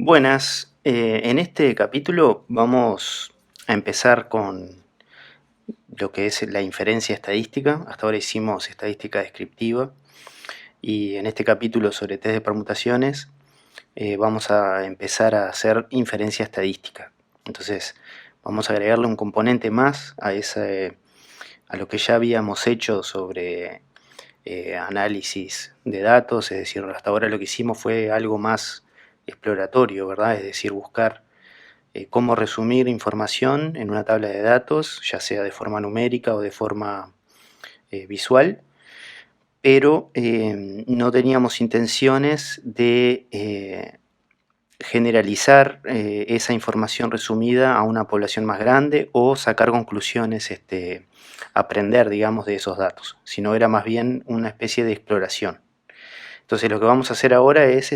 Buenas, en este capítulo vamos a empezar con lo que es la inferencia estadística. Hasta ahora hicimos estadística descriptiva y en este capítulo sobre test de permutaciones vamos a empezar a hacer inferencia estadística. Entonces vamos a agregarle un componente más a lo que ya habíamos hecho sobre análisis de datos, es decir, hasta ahora lo que hicimos fue algo más exploratorio, ¿verdad? Es decir, buscar cómo resumir información en una tabla de datos, ya sea de forma numérica o de forma visual, pero no teníamos intenciones de generalizar esa información resumida a una población más grande o sacar conclusiones, aprender, digamos, de esos datos, sino era más bien una especie de exploración. Entonces lo que vamos a hacer ahora es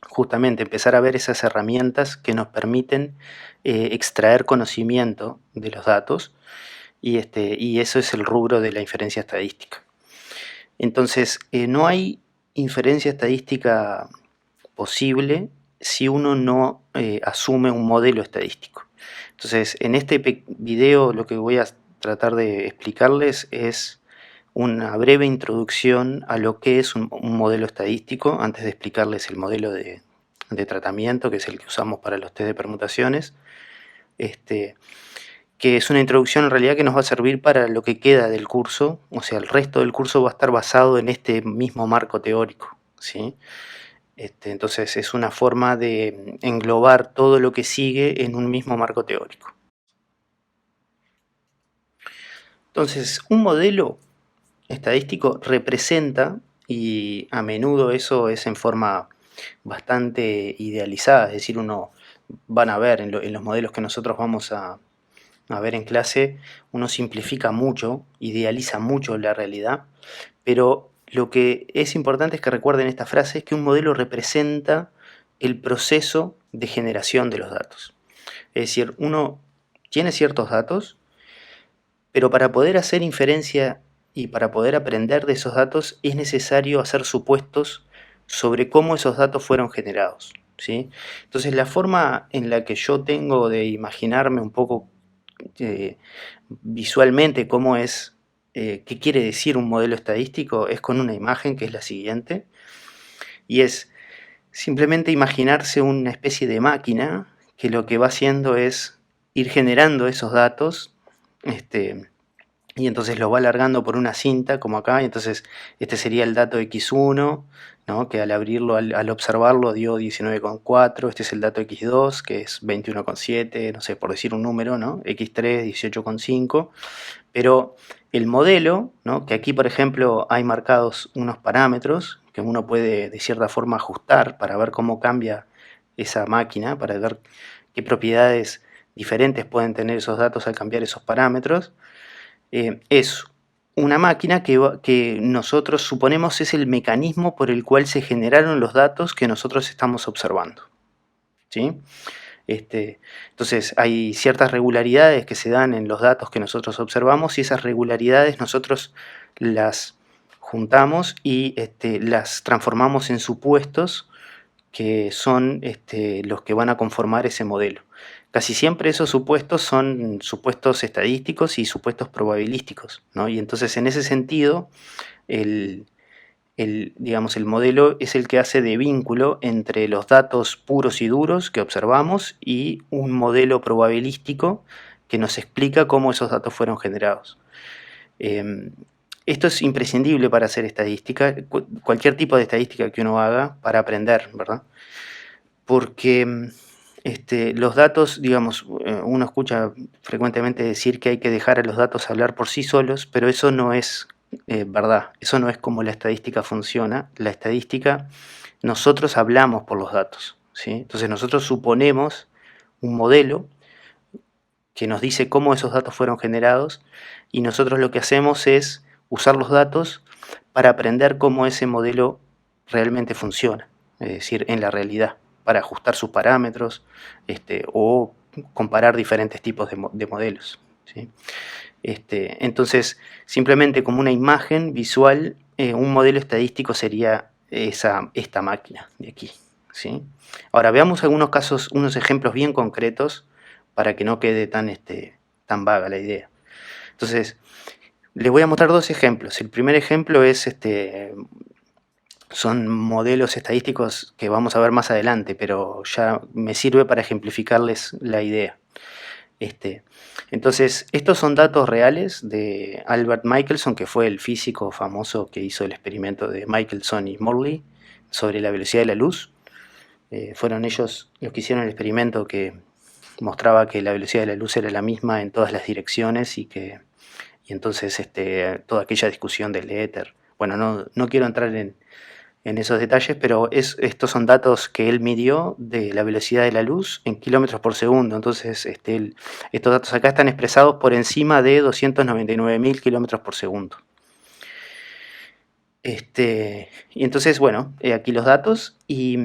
justamente empezar a ver esas herramientas que nos permiten extraer conocimiento de los datos y eso es el rubro de la inferencia estadística. Entonces, no hay inferencia estadística posible si uno no asume un modelo estadístico. Entonces, en este video lo que voy a tratar de explicarles es una breve introducción a lo que es un modelo estadístico, antes de explicarles el modelo de tratamiento, que es el que usamos para los test de permutaciones, que es una introducción en realidad que nos va a servir para lo que queda del curso, o sea, el resto del curso va a estar basado en este mismo marco teórico, ¿sí? Entonces es una forma de englobar todo lo que sigue en un mismo marco teórico. Entonces, un modelo estadístico representa, y a menudo eso es en forma bastante idealizada, es decir, van a ver en los modelos que nosotros vamos a ver en clase, uno simplifica mucho, idealiza mucho la realidad, pero lo que es importante es que recuerden esta frase, es que un modelo representa el proceso de generación de los datos. Es decir, uno tiene ciertos datos, pero para poder hacer inferencia y para poder aprender de esos datos es necesario hacer supuestos sobre cómo esos datos fueron generados, ¿sí? Entonces la forma en la que yo tengo de imaginarme un poco visualmente cómo es, qué quiere decir un modelo estadístico, es con una imagen que es la siguiente, y es simplemente imaginarse una especie de máquina que lo que va haciendo es ir generando esos datos, y entonces lo va alargando por una cinta, como acá, y entonces este sería el dato x1, ¿no? Que al abrirlo, al observarlo dio 19,4, este es el dato x2, que es 21,7, no sé, por decir un número, ¿no? x3, 18,5, pero el modelo, ¿no? Que aquí por ejemplo hay marcados unos parámetros que uno puede de cierta forma ajustar para ver cómo cambia esa máquina, para ver qué propiedades diferentes pueden tener esos datos al cambiar esos parámetros. Es una máquina que nosotros suponemos es el mecanismo por el cual se generaron los datos que nosotros estamos observando, ¿sí? Entonces hay ciertas regularidades que se dan en los datos que nosotros observamos y esas regularidades nosotros las juntamos y las transformamos en supuestos que son los que van a conformar ese modelo. Casi siempre esos supuestos son supuestos estadísticos y supuestos probabilísticos, ¿no? Y entonces en ese sentido digamos, el modelo es el que hace de vínculo entre los datos puros y duros que observamos y un modelo probabilístico que nos explica cómo esos datos fueron generados. Esto es imprescindible para hacer estadística, cualquier tipo de estadística que uno haga para aprender, ¿verdad? Porque los datos, digamos, uno escucha frecuentemente decir que hay que dejar a los datos hablar por sí solos, pero eso no es verdad, eso no es como la estadística funciona. La estadística, nosotros hablamos por los datos, ¿sí? Entonces nosotros suponemos un modelo que nos dice cómo esos datos fueron generados y nosotros lo que hacemos es usar los datos para aprender cómo ese modelo realmente funciona, es decir, en la realidad, para ajustar sus parámetros o comparar diferentes tipos de modelos, ¿sí? Entonces, simplemente como una imagen visual, un modelo estadístico sería esta máquina de aquí, ¿sí? Ahora veamos algunos casos, unos ejemplos bien concretos para que no quede tan vaga la idea. Entonces, les voy a mostrar dos ejemplos. El primer ejemplo es son modelos estadísticos que vamos a ver más adelante, pero ya me sirve para ejemplificarles la idea. Entonces, estos son datos reales de Albert Michelson, que fue el físico famoso que hizo el experimento de Michelson y Morley sobre la velocidad de la luz. Fueron ellos los que hicieron el experimento que mostraba que la velocidad de la luz era la misma en todas las direcciones y entonces toda aquella discusión del éter. Bueno, no quiero entrar en esos detalles, pero estos son datos que él midió de la velocidad de la luz en kilómetros por segundo. Entonces, estos datos acá están expresados por encima de 299.000 kilómetros por segundo. Y entonces, bueno, aquí los datos, y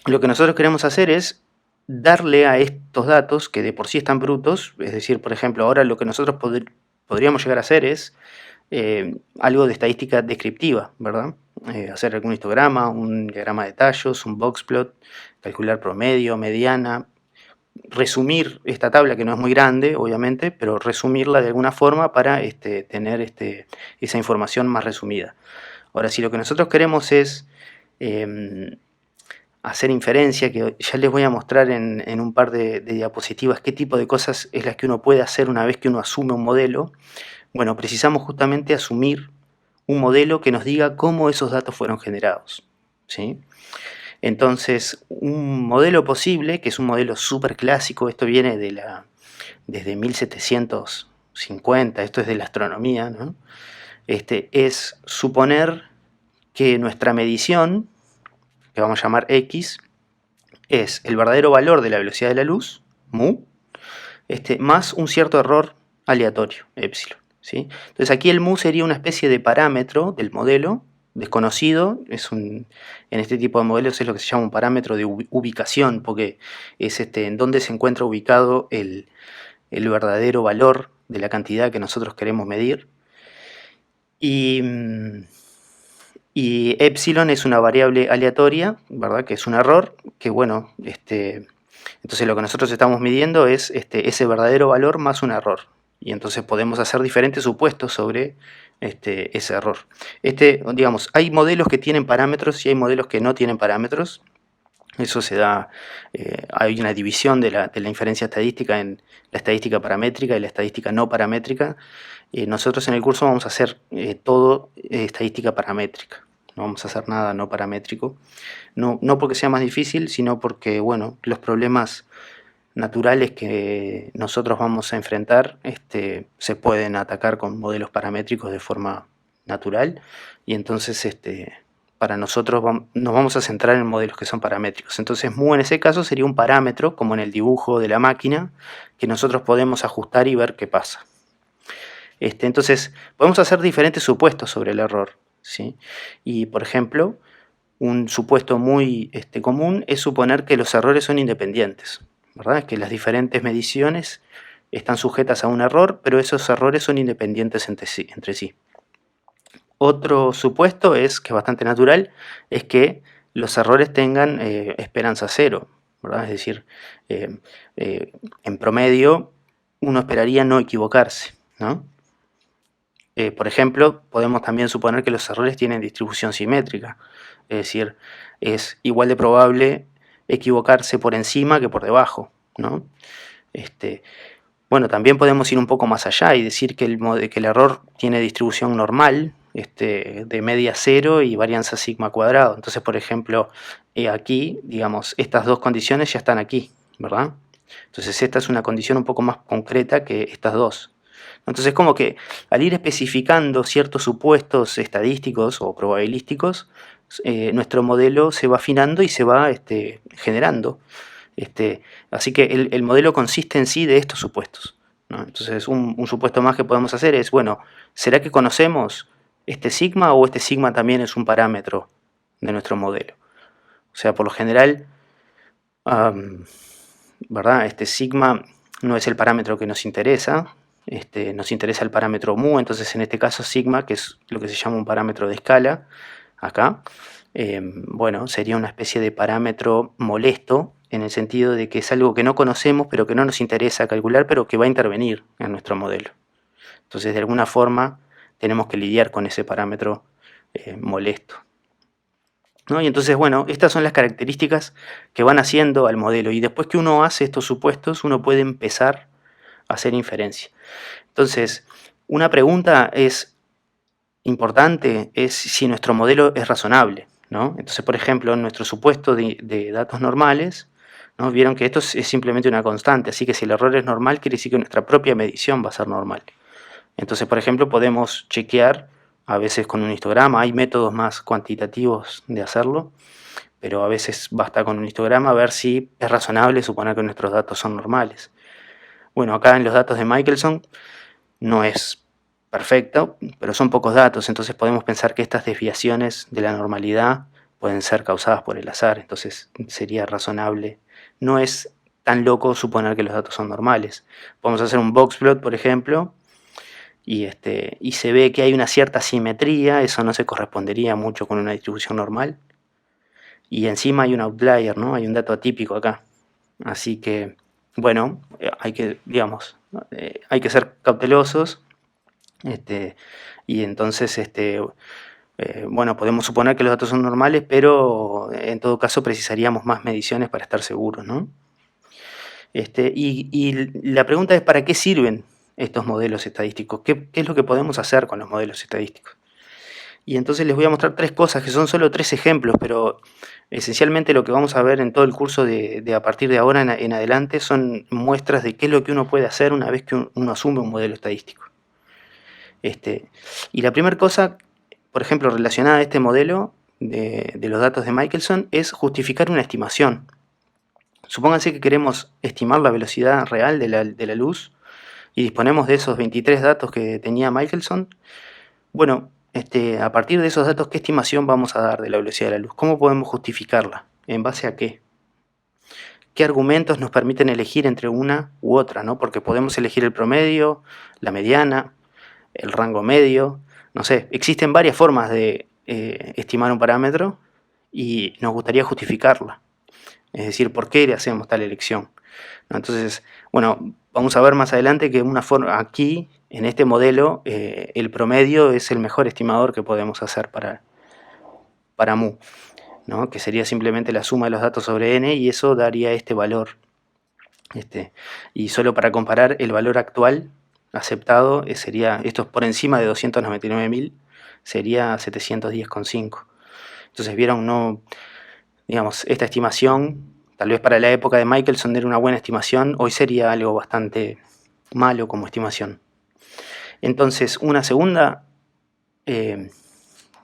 lo que nosotros queremos hacer es darle a estos datos, que de por sí están brutos, es decir, por ejemplo, ahora lo que nosotros podríamos llegar a hacer es algo de estadística descriptiva, ¿verdad? Hacer algún histograma, un diagrama de tallos, un boxplot, calcular promedio, mediana, resumir esta tabla, que no es muy grande, obviamente, pero resumirla de alguna forma para tener esa información más resumida. Ahora, si lo que nosotros queremos es hacer inferencia, que ya les voy a mostrar en un par de diapositivas qué tipo de cosas es las que uno puede hacer una vez que uno asume un modelo. Bueno, precisamos justamente asumir un modelo que nos diga cómo esos datos fueron generados, ¿sí? Entonces, un modelo posible, que es un modelo súper clásico, esto viene desde 1750, esto es de la astronomía, ¿no? Es suponer que nuestra medición, que vamos a llamar X, es el verdadero valor de la velocidad de la luz, mu, más un cierto error aleatorio, epsilon. ¿Sí? Entonces aquí el mu sería una especie de parámetro del modelo desconocido. En este tipo de modelos es lo que se llama un parámetro de ubicación, porque es en dónde se encuentra ubicado el verdadero valor de la cantidad que nosotros queremos medir. Y epsilon es una variable aleatoria, ¿verdad? Que es un error, que bueno, entonces lo que nosotros estamos midiendo es ese verdadero valor más un error. Y entonces podemos hacer diferentes supuestos sobre ese error. Digamos, hay modelos que tienen parámetros y hay modelos que no tienen parámetros. Eso se da, hay una división de la inferencia estadística en la estadística paramétrica y la estadística no paramétrica. Nosotros en el curso vamos a hacer todo estadística paramétrica. No vamos a hacer nada no paramétrico. No porque sea más difícil, sino porque, bueno, los problemas naturales que nosotros vamos a enfrentar se pueden atacar con modelos paramétricos de forma natural, y entonces para nosotros nos vamos a centrar en modelos que son paramétricos. Entonces mu en ese caso sería un parámetro, como en el dibujo de la máquina, que nosotros podemos ajustar y ver qué pasa. Entonces podemos hacer diferentes supuestos sobre el error, ¿sí? Y por ejemplo, un supuesto muy común es suponer que los errores son independientes, ¿verdad? Que las diferentes mediciones están sujetas a un error, pero esos errores son independientes entre sí. Otro supuesto que es bastante natural, es que los errores tengan esperanza cero, ¿verdad? Es decir, en promedio uno esperaría no equivocarse, ¿no? Por ejemplo, podemos también suponer que los errores tienen distribución simétrica, es decir, es igual de probable equivocarse por encima que por debajo, ¿no? Bueno, también podemos ir un poco más allá y decir que el error tiene distribución normal, de media cero y varianza sigma cuadrado. Entonces, por ejemplo, aquí, digamos, estas dos condiciones ya están aquí, ¿verdad? Entonces esta es una condición un poco más concreta que estas dos. Entonces, como que al ir especificando ciertos supuestos estadísticos o probabilísticos, nuestro modelo se va afinando y se va generando. Así que el modelo consiste en sí de estos supuestos, ¿no? Entonces, un supuesto más que podemos hacer es, bueno, ¿será que conocemos este sigma, o este sigma también es un parámetro de nuestro modelo? O sea, por lo general, ¿verdad? Este sigma no es el parámetro que nos interesa. Nos interesa el parámetro mu, entonces en este caso sigma, que es lo que se llama un parámetro de escala, acá, bueno, sería una especie de parámetro molesto, en el sentido de que es algo que no conocemos, pero que no nos interesa calcular, pero que va a intervenir en nuestro modelo. Entonces, de alguna forma, tenemos que lidiar con ese parámetro molesto, ¿no? Y entonces, bueno, estas son las características que van haciendo al modelo. Y después que uno hace estos supuestos, uno puede empezar a hacer inferencia. Entonces, una pregunta importante es si nuestro modelo es razonable, ¿no? Entonces, por ejemplo, en nuestro supuesto de datos normales, ¿no? Vieron que esto es simplemente una constante, así que si el error es normal, quiere decir que nuestra propia medición va a ser normal. Entonces, por ejemplo, podemos chequear, a veces con un histograma, hay métodos más cuantitativos de hacerlo, pero a veces basta con un histograma a ver si es razonable suponer que nuestros datos son normales. Bueno, acá en los datos de Michelson no es perfecto, pero son pocos datos, entonces podemos pensar que estas desviaciones de la normalidad pueden ser causadas por el azar, entonces sería razonable. No es tan loco suponer que los datos son normales. Podemos hacer un boxplot, por ejemplo, y se ve que hay una cierta simetría, eso no se correspondería mucho con una distribución normal. Y encima hay un outlier, ¿no? Hay un dato atípico acá. Así que, bueno, hay que, digamos, hay que ser cautelosos. Y entonces, bueno, podemos suponer que los datos son normales, pero en todo caso precisaríamos más mediciones para estar seguros, ¿no? Y la pregunta es, ¿para qué sirven estos modelos estadísticos? ¿Qué es lo que podemos hacer con los modelos estadísticos? Y entonces les voy a mostrar tres cosas, que son solo tres ejemplos, pero esencialmente lo que vamos a ver en todo el curso de a partir de ahora en adelante son muestras de qué es lo que uno puede hacer una vez que uno asume un modelo estadístico. Y la primera cosa, por ejemplo, relacionada a este modelo de los datos de Michelson, es justificar una estimación. Supónganse que queremos estimar la velocidad real de la luz y disponemos de esos 23 datos que tenía Michelson. Bueno, a partir de esos datos, ¿qué estimación vamos a dar de la velocidad de la luz? ¿Cómo podemos justificarla? ¿En base a qué? ¿Qué argumentos nos permiten elegir entre una u otra, ¿no? Porque podemos elegir el promedio, la mediana, el rango medio, no sé, existen varias formas de estimar un parámetro y nos gustaría justificarla. Es decir, ¿por qué le hacemos tal elección? ¿No? Entonces, bueno, vamos a ver más adelante que una forma, aquí, en este modelo, el promedio es el mejor estimador que podemos hacer para mu, ¿no? Que sería simplemente la suma de los datos sobre n, y eso daría este valor. Y solo para comparar, el valor actual aceptado sería, esto es por encima de 299.000, sería 710,5. Entonces vieron, no, digamos, esta estimación, tal vez para la época de Michelson era una buena estimación, hoy sería algo bastante malo como estimación. Entonces, una segunda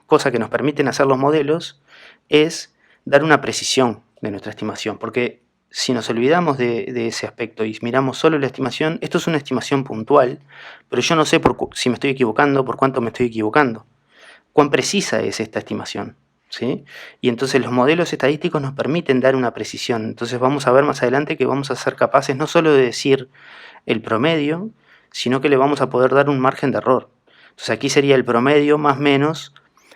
cosa que nos permiten hacer los modelos es dar una precisión de nuestra estimación, porque si nos olvidamos de ese aspecto y miramos solo la estimación, esto es una estimación puntual, pero yo no sé si me estoy equivocando, por cuánto me estoy equivocando, cuán precisa es esta estimación, ¿sí? Y entonces los modelos estadísticos nos permiten dar una precisión. Entonces vamos a ver más adelante que vamos a ser capaces no solo de decir el promedio, sino que le vamos a poder dar un margen de error. Entonces aquí sería el promedio más menos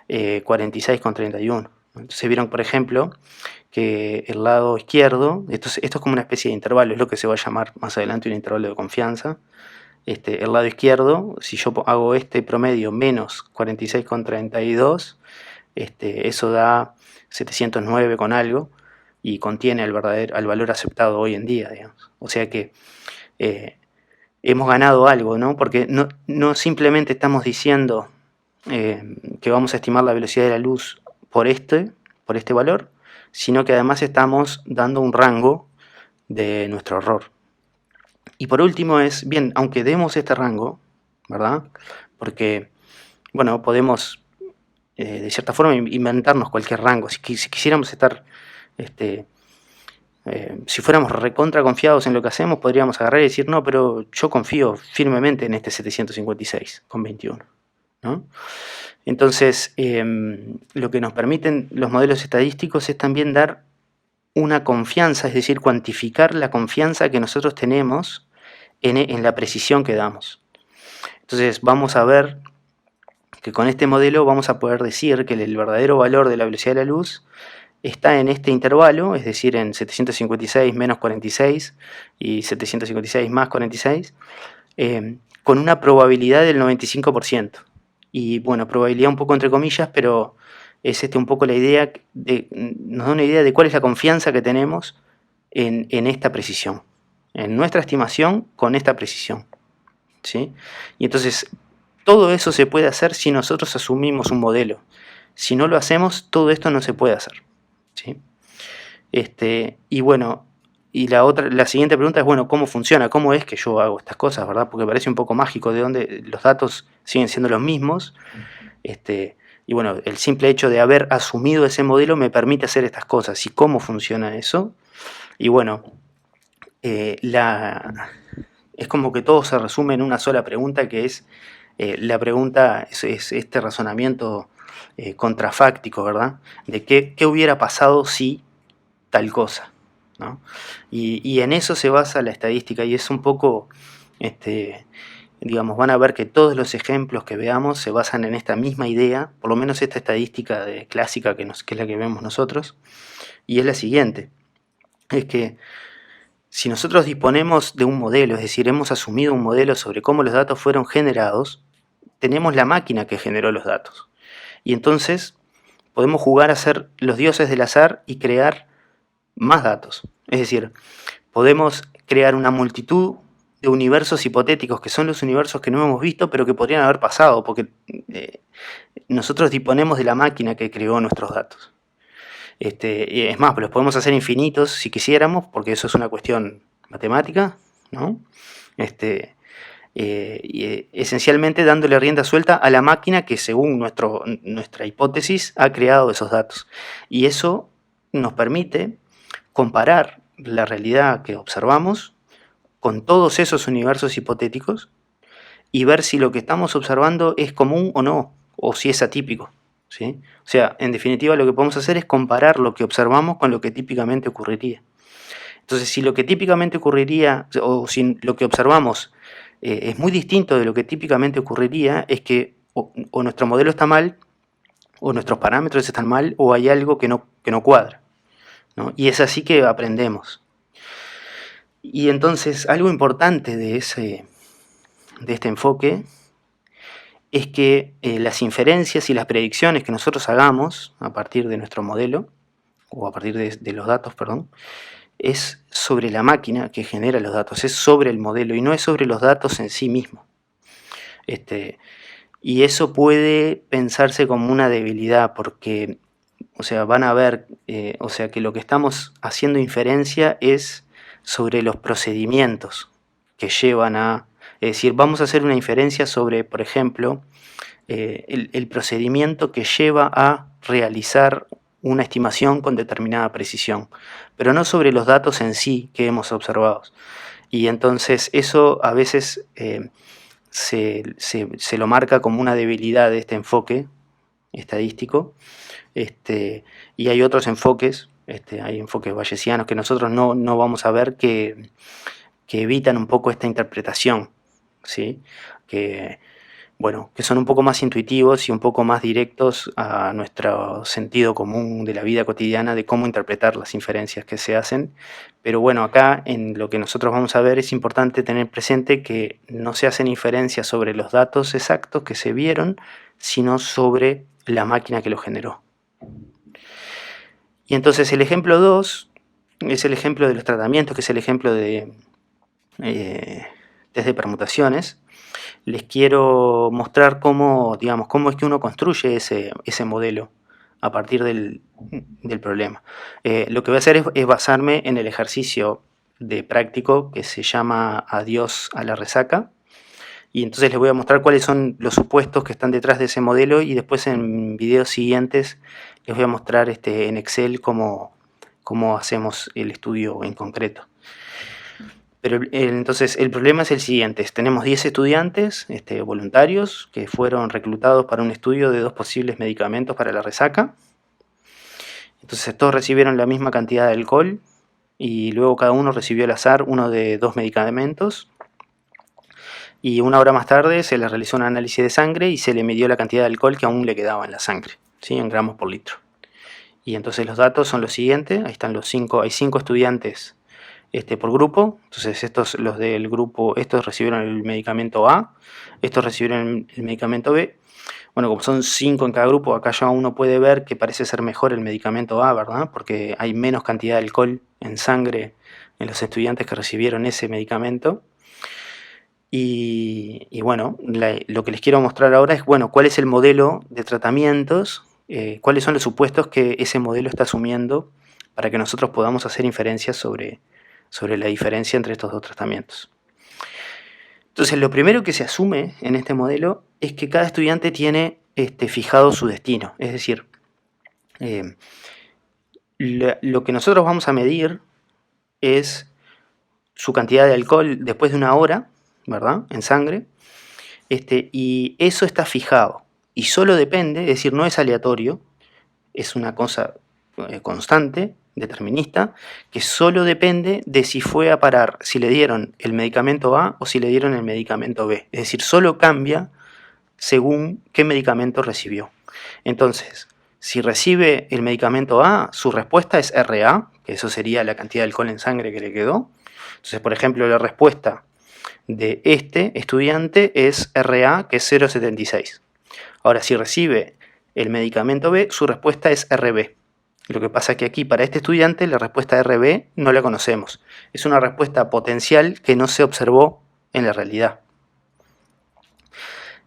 46,31. Entonces vieron, por ejemplo, que el lado izquierdo, esto es como una especie de intervalo, es lo que se va a llamar más adelante un intervalo de confianza. El lado izquierdo, si yo hago este promedio menos 46,32, eso da 709 con algo y contiene al valor aceptado hoy en día, digamos. O sea que hemos ganado algo, ¿no? Porque no simplemente estamos diciendo que vamos a estimar la velocidad de la luz por este valor, sino que además estamos dando un rango de nuestro error. Y por último es, bien, aunque demos este rango, ¿verdad? Porque, bueno, podemos de cierta forma inventarnos cualquier rango. Si quisiéramos estar, si fuéramos recontra confiados en lo que hacemos, podríamos agarrar y decir, no, pero yo confío firmemente en este 756,21, ¿no? Entonces, lo que nos permiten los modelos estadísticos es también dar una confianza, es decir, cuantificar la confianza que nosotros tenemos en la precisión que damos. Entonces, vamos a ver que con este modelo vamos a poder decir que el verdadero valor de la velocidad de la luz está en este intervalo, es decir, en 756 menos 46 y 756 más 46, con una probabilidad del 95%. Y bueno, probabilidad un poco entre comillas, pero es un poco la idea, nos da una idea de cuál es la confianza que tenemos en esta precisión, en nuestra estimación con esta precisión, ¿sí? Y entonces, todo eso se puede hacer si nosotros asumimos un modelo. Si no lo hacemos, todo esto no se puede hacer, ¿sí? Y bueno, y la siguiente pregunta es, bueno, ¿cómo funciona? ¿Cómo es que yo hago estas cosas, verdad? Porque parece un poco mágico de dónde los datos siguen siendo los mismos. Y bueno, el simple hecho de haber asumido ese modelo me permite hacer estas cosas. ¿Y cómo funciona eso? Y bueno, es como que todo se resume en una sola pregunta, que es la pregunta, es este razonamiento contrafáctico, ¿verdad? De qué hubiera pasado si tal cosa, ¿no? Y en eso se basa la estadística, y es un poco, digamos, van a ver que todos los ejemplos que veamos se basan en esta misma idea, por lo menos esta estadística clásica que es la que vemos nosotros, y es la siguiente, es que si nosotros disponemos de un modelo, es decir, hemos asumido un modelo sobre cómo los datos fueron generados, tenemos la máquina que generó los datos. Y entonces podemos jugar a ser los dioses del azar y crear más datos. Es decir, podemos crear una multitud de universos hipotéticos, que son los universos que no hemos visto, pero que podrían haber pasado, porque nosotros disponemos de la máquina que creó nuestros datos. Y es más, los podemos hacer infinitos si quisiéramos, porque eso es una cuestión matemática, ¿no? Esencialmente dándole rienda suelta a la máquina que, según nuestra hipótesis, ha creado esos datos. Y eso nos permite comparar la realidad que observamos con todos esos universos hipotéticos y ver si lo que estamos observando es común o no, o si es atípico, ¿sí? O sea, en definitiva, lo que podemos hacer es comparar lo que observamos con lo que típicamente ocurriría. Entonces, si lo que típicamente ocurriría, o si lo que observamos es muy distinto de lo que típicamente ocurriría, es que o nuestro modelo está mal, o nuestros parámetros están mal, o hay algo que no cuadra, ¿no? Y es así que aprendemos. Y entonces, algo importante de este enfoque es que las inferencias y las predicciones que nosotros hagamos a partir de nuestro modelo, o a partir de los datos, perdón, es sobre la máquina que genera los datos, es sobre el modelo y no es sobre los datos en sí mismo. Y eso puede pensarse como una debilidad porque, o sea, van a ver, o sea, que lo que estamos haciendo inferencia es sobre los procedimientos que llevan a, es decir, vamos a hacer una inferencia sobre, por ejemplo, el procedimiento que lleva a realizar una estimación con determinada precisión, pero no sobre los datos en sí que hemos observado. Y entonces eso a veces se lo marca como una debilidad de este enfoque estadístico, y hay otros enfoques, hay enfoques bayesianos que nosotros no vamos a ver que evitan un poco esta interpretación, ¿sí? Que son un poco más intuitivos y un poco más directos a nuestro sentido común de la vida cotidiana de cómo interpretar las inferencias que se hacen. Pero bueno, acá en lo que nosotros vamos a ver es importante tener presente que no se hacen inferencias sobre los datos exactos que se vieron, sino sobre la máquina que lo generó. Y entonces el ejemplo 2 es el ejemplo de los tratamientos, que es el ejemplo de test de permutaciones. Les quiero mostrar cómo es que uno construye ese modelo a partir del problema. Lo que voy a hacer es basarme en el ejercicio de práctico que se llama Adiós a la resaca, y entonces les voy a mostrar cuáles son los supuestos que están detrás de ese modelo, y después en videos siguientes les voy a mostrar en Excel cómo hacemos el estudio en concreto. Pero entonces el problema es el siguiente: tenemos 10 estudiantes voluntarios que fueron reclutados para un estudio de 2 posibles medicamentos para la resaca. Entonces todos recibieron la misma cantidad de alcohol y luego cada uno recibió al azar uno de 2 medicamentos. y 1 hora más tarde se le realizó un análisis de sangre y se le midió la cantidad de alcohol que aún le quedaba en la sangre, ¿sí? En gramos por litro. Y entonces los datos son los siguientes, ahí están hay 5 estudiantes por grupo, entonces los del grupo, estos recibieron el medicamento A, estos recibieron el medicamento B. Bueno, como son 5 en cada grupo, acá ya uno puede ver que parece ser mejor el medicamento A, ¿verdad? Porque hay menos cantidad de alcohol en sangre en los estudiantes que recibieron ese medicamento. Y bueno, lo que les quiero mostrar ahora es, bueno, cuál es el modelo de tratamientos, cuáles son los supuestos que ese modelo está asumiendo para que nosotros podamos hacer inferencias sobre la diferencia entre estos dos tratamientos. Entonces, lo primero que se asume en este modelo es que cada estudiante tiene fijado su destino. Es decir, lo que nosotros vamos a medir es su cantidad de alcohol después de 1 hora, ¿verdad?, en sangre, y eso está fijado. Y solo depende, es decir, no es aleatorio, es una cosa constante, determinista, que solo depende de si fue a parar, si le dieron el medicamento A o si le dieron el medicamento B. Es decir, solo cambia según qué medicamento recibió. Entonces, si recibe el medicamento A, su respuesta es RA, que eso sería la cantidad de alcohol en sangre que le quedó. Entonces, por ejemplo, la respuesta de este estudiante es RA, que es 0,76. Ahora, si recibe el medicamento B, su respuesta es RB. Lo que pasa es que aquí, para este estudiante, la respuesta RB no la conocemos. Es una respuesta potencial que no se observó en la realidad.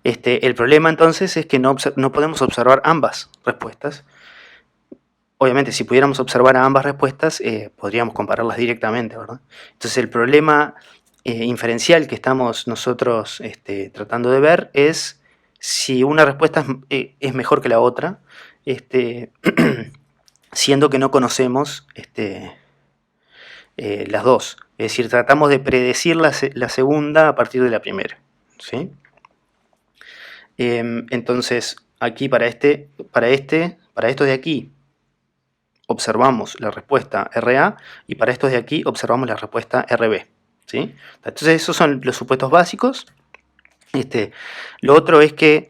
El problema entonces es que no podemos observar ambas respuestas. Obviamente, si pudiéramos observar a ambas respuestas, podríamos compararlas directamente, ¿verdad? Entonces, el problema inferencial que estamos nosotros tratando de ver es si una respuesta es mejor que la otra, siendo que no conocemos las dos. Es decir, tratamos de predecir la segunda a partir de la primera, ¿sí? Entonces, aquí para estos de aquí observamos la respuesta RA y para estos de aquí observamos la respuesta RB, ¿sí? Entonces, esos son los supuestos básicos. Lo otro es que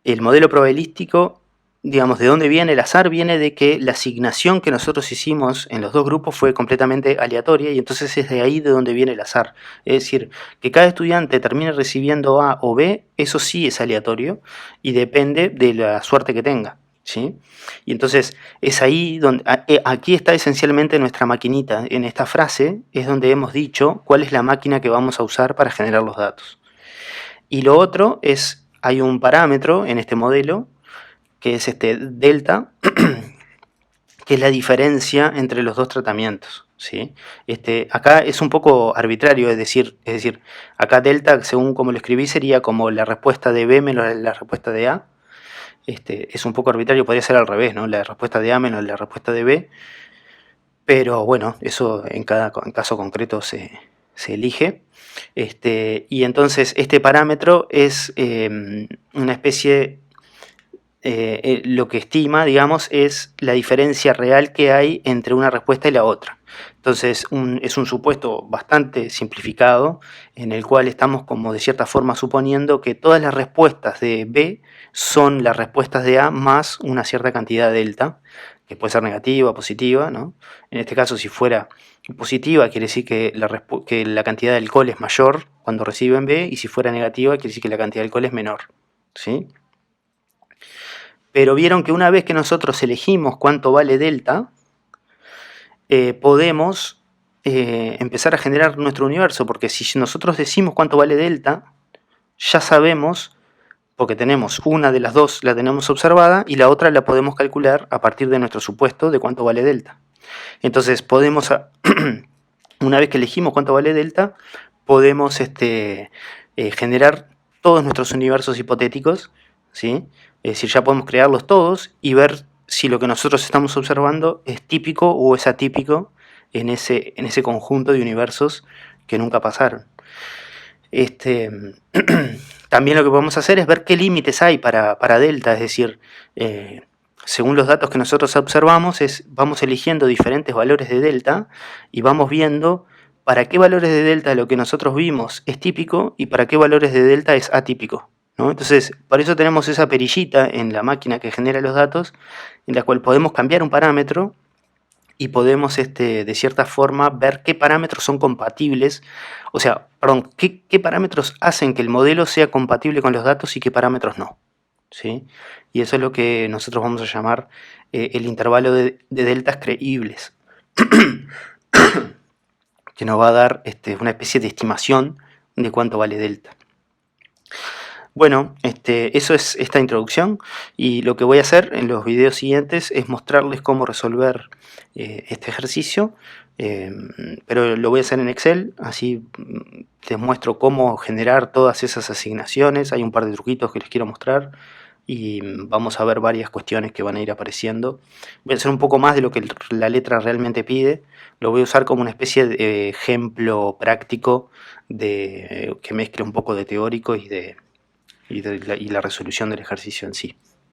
el modelo probabilístico, digamos, ¿de dónde viene el azar? Viene de que la asignación que nosotros hicimos en los dos grupos fue completamente aleatoria y entonces es de ahí de donde viene el azar. Es decir, que cada estudiante termine recibiendo A o B, eso sí es aleatorio y depende de la suerte que tenga, ¿sí? Y entonces es ahí donde, aquí está esencialmente nuestra maquinita. En esta frase es donde hemos dicho cuál es la máquina que vamos a usar para generar los datos. Y lo otro es, hay un parámetro en este modelo que es delta, que es la diferencia entre los dos tratamientos, ¿sí? Acá es un poco arbitrario, es decir, acá delta, según como lo escribí, sería como la respuesta de B menos la respuesta de A. Es un poco arbitrario, podría ser al revés, ¿no? La respuesta de A menos la respuesta de B, pero bueno, eso en cada caso concreto se elige. Y entonces este parámetro es una especie, lo que estima, digamos, es la diferencia real que hay entre una respuesta y la otra. Entonces es un supuesto bastante simplificado en el cual estamos como de cierta forma suponiendo que todas las respuestas de B son las respuestas de A más una cierta cantidad delta, que puede ser negativa o positiva, ¿no? En este caso, si fuera positiva, quiere decir que la cantidad de alcohol es mayor cuando reciben B, y si fuera negativa, quiere decir que la cantidad de alcohol es menor, ¿sí? Pero vieron que una vez que nosotros elegimos cuánto vale delta, podemos empezar a generar nuestro universo, porque si nosotros decimos cuánto vale delta, ya sabemos, porque tenemos una de las dos, la tenemos observada, y la otra la podemos calcular a partir de nuestro supuesto de cuánto vale delta. Entonces podemos, una vez que elegimos cuánto vale delta, podemos generar todos nuestros universos hipotéticos, ¿sí? Es decir, ya podemos crearlos todos y ver si lo que nosotros estamos observando es típico o es atípico en ese conjunto de universos que nunca pasaron. También lo que podemos hacer es ver qué límites hay para delta, es decir, según los datos que nosotros observamos, vamos eligiendo diferentes valores de delta y vamos viendo para qué valores de delta lo que nosotros vimos es típico y para qué valores de delta es atípico, ¿no? Entonces, por eso tenemos esa perillita en la máquina que genera los datos, en la cual podemos cambiar un parámetro y podemos, de cierta forma, ver qué parámetros son compatibles, o sea, perdón, qué parámetros hacen que el modelo sea compatible con los datos y qué parámetros no, ¿sí? Y eso es lo que nosotros vamos a llamar el intervalo de deltas creíbles, que nos va a dar una especie de estimación de cuánto vale delta. Bueno, eso es esta introducción, y lo que voy a hacer en los videos siguientes es mostrarles cómo resolver este ejercicio, pero lo voy a hacer en Excel, así les muestro cómo generar todas esas asignaciones. Hay un par de truquitos que les quiero mostrar y vamos a ver varias cuestiones que van a ir apareciendo. Voy a hacer un poco más de lo que la letra realmente pide, lo voy a usar como una especie de ejemplo práctico que mezcle un poco de teórico y la resolución del ejercicio en sí.